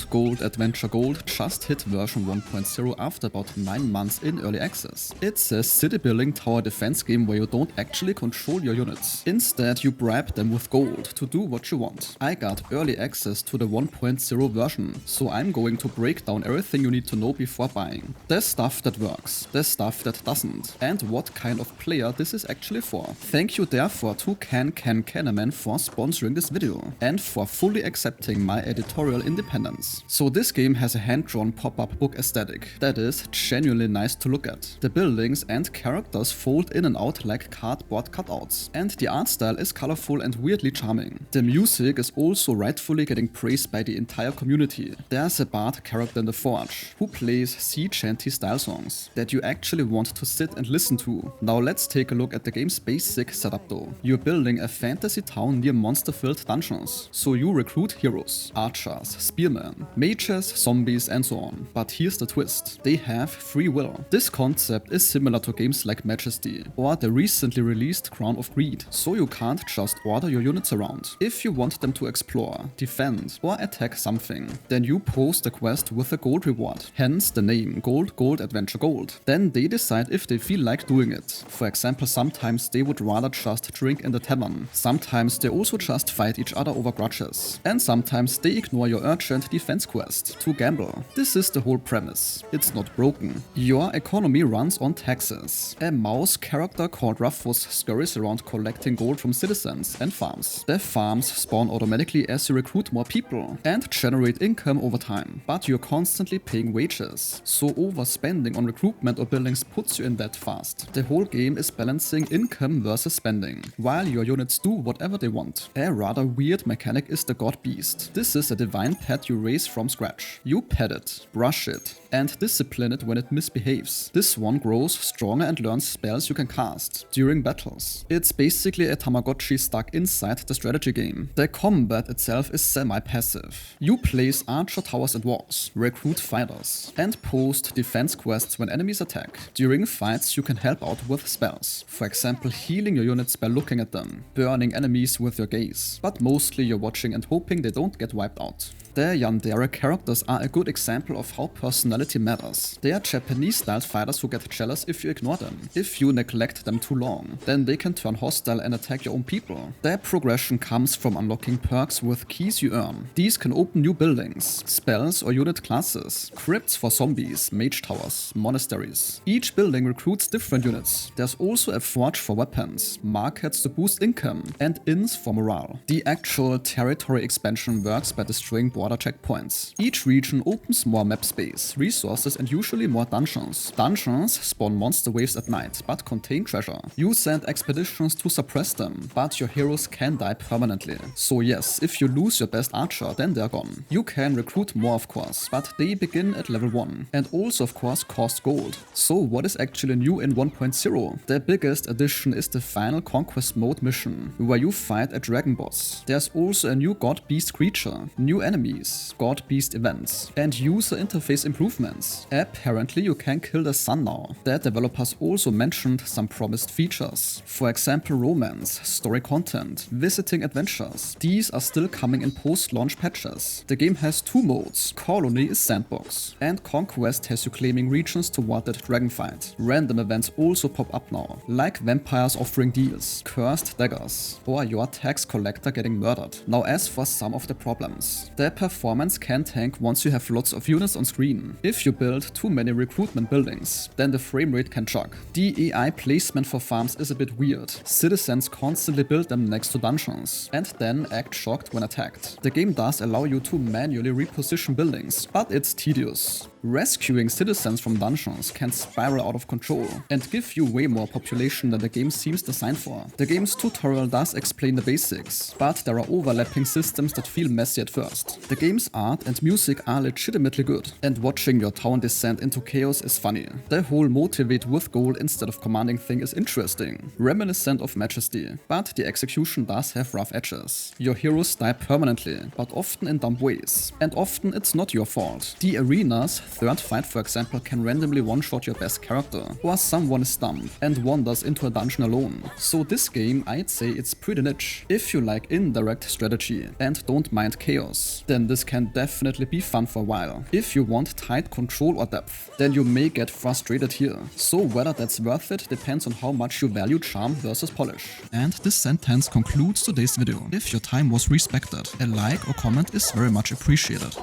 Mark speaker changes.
Speaker 1: Gold Adventure Gold just hit version 1.0 after about 9 months in early access. It's a city building tower defense game where you don't actually control your units. Instead, you bribe them with gold to do what you want. I got early access to the 1.0 version, so I'm going to break down everything you need to know before buying. The stuff that works, the stuff that doesn't, and what kind of player this is actually for. Thank you therefore to Canman for sponsoring this video, and for fully accepting my editorial independence. So this game has a hand-drawn pop-up book aesthetic that is genuinely nice to look at. The buildings and characters fold in and out like cardboard cutouts, and the art style is colorful and weirdly charming. The music is also rightfully getting praised by the entire community. There's a bard character in the Forge who plays sea chanty style songs that you actually want to sit and listen to. Now let's take a look at the game's basic setup though. You're building a fantasy town near monster-filled dungeons, so you recruit heroes, archers, spearmen, mages, zombies, and so on. But here's the twist. They have free will. This concept is similar to games like Majesty or the recently released Crown of Greed, so you can't just order your units around. If you want them to explore, defend, or attack something, then you post a quest with a gold reward, hence the name Gold Adventure Gold. Then they decide if they feel like doing it. For example, sometimes they would rather just drink in the tavern, sometimes they also just fight each other over grudges, and sometimes they ignore your urgent defense quest to gamble. This is the whole premise. It's not broken. Your economy runs on taxes. A mouse character called Ruffus scurries around collecting gold from citizens and farms. The farms spawn automatically as you recruit more people and generate income over time, but you're constantly paying wages, so overspending on recruitment or buildings puts you in debt fast. The whole game is balancing income versus spending, while your units do whatever they want. A rather weird mechanic is the Godbeast. This is a divine pet you raise from scratch. You pet it, brush it, and discipline it when it misbehaves. This one grows stronger and learns spells you can cast during battles. It's basically a Tamagotchi stuck inside the strategy game. The combat itself is semi-passive. You place archer towers and walls, recruit fighters, and post defense quests when enemies attack. During fights you can help out with spells, for example healing your units by looking at them, burning enemies with your gaze, but mostly you're watching and hoping they don't get wiped out. The Yandere characters are a good example of how personality matters. They are Japanese-styled fighters who get jealous if you ignore them. If you neglect them too long, then they can turn hostile and attack your own people. Their progression comes from unlocking perks with keys you earn. These can open new buildings, spells or unit classes, crypts for zombies, mage towers, monasteries. Each building recruits different units. There's also a forge for weapons, markets to boost income, and inns for morale. The actual territory expansion works by destroying border checkpoints. Each region opens more map space, resources, and usually more dungeons. Dungeons spawn monster waves at night, but contain treasure. You send expeditions to suppress them, but your heroes can die permanently. So yes, if you lose your best archer, then they're gone. You can recruit more of course, but they begin at level 1, and also of course cost gold. So what is actually new in 1.0? The biggest addition is the final conquest mode mission, where you fight a dragon boss. There's also a new Godbeast creature, new enemies, Godbeast events, and user interface improvements. Apparently you can kill the sun now. The developers also mentioned some promised features. For example romance, story content, visiting adventures. These are still coming in post-launch patches. The game has 2 modes. Colony is sandbox, and Conquest has you claiming regions toward that dragon fight. Random events also pop up now, like vampires offering deals, cursed daggers, or your tax collector getting murdered. Now as for some of the problems. The performance can tank once you have lots of units on screen. If you build too many recruitment buildings, then the frame rate can jog. The AI placement for farms is a bit weird. Citizens constantly build them next to dungeons, and then act shocked when attacked. The game does allow you to manually reposition buildings, but it's tedious. Rescuing citizens from dungeons can spiral out of control and give you way more population than the game seems designed for. The game's tutorial does explain the basics, but there are overlapping systems that feel messy at first. The game's art and music are legitimately good, and watching your town descend into chaos is funny. The whole motivate with gold instead of commanding thing is interesting, reminiscent of Majesty, but the execution does have rough edges. Your heroes die permanently, but often in dumb ways, and often it's not your fault. The arenas third fight, for example, can randomly one-shot your best character, or someone is stumped and wanders into a dungeon alone. So this game, I'd say it's pretty niche. If you like indirect strategy and don't mind chaos, then this can definitely be fun for a while. If you want tight control or depth, then you may get frustrated here. So whether that's worth it depends on how much you value charm versus polish. And this sentence concludes today's video. If your time was respected, a like or comment is very much appreciated.